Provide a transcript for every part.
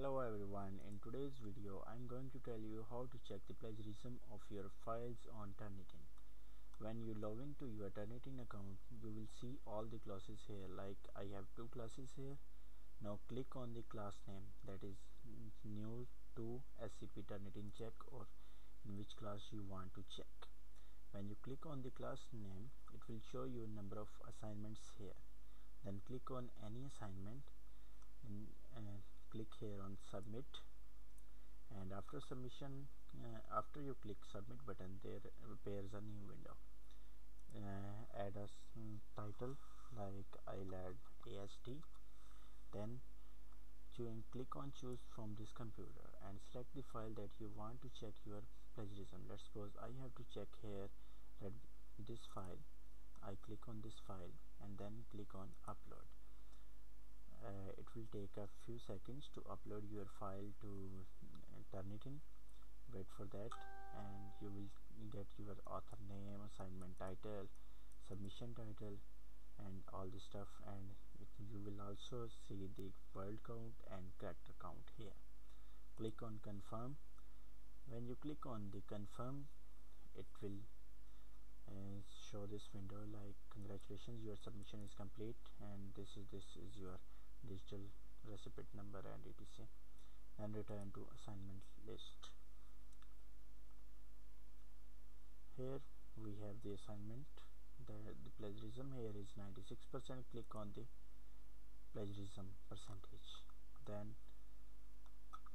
Hello everyone, in today's video I'm going to tell you how to check the plagiarism of your files on Turnitin. When you log into your Turnitin account, you will see all the classes here. Like I have two classes here. Now click on the class name, that is new to SCP Turnitin check, or in which class you want to check. When you click on the class name, it will show you a number of assignments here. Then click on any assignment and click here on submit, and after submission, after you click submit button, there appears a new window. Add a title, like I'll add AST. Then click on choose from this computer and select the file that you want to check your plagiarism. Let's suppose I have to check here this file. I click on this file and then click on upload. It will take a few seconds to upload your file to Turnitin. Wait for that, and you will get your author name, assignment title, submission title, and all this stuff, and you will also see the word count and character count here. Click on confirm. When you click on the confirm, it will show this window like congratulations, your submission is complete, and this is your digital recipient number and etc. And return to assignment list. Here we have the assignment. The plagiarism here is 96%. Click on the plagiarism percentage. Then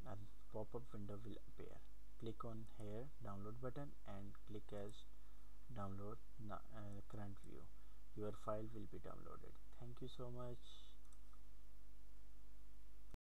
a pop-up window will appear. Click on here download button and click as download current view. Your file will be downloaded. Thank you so much.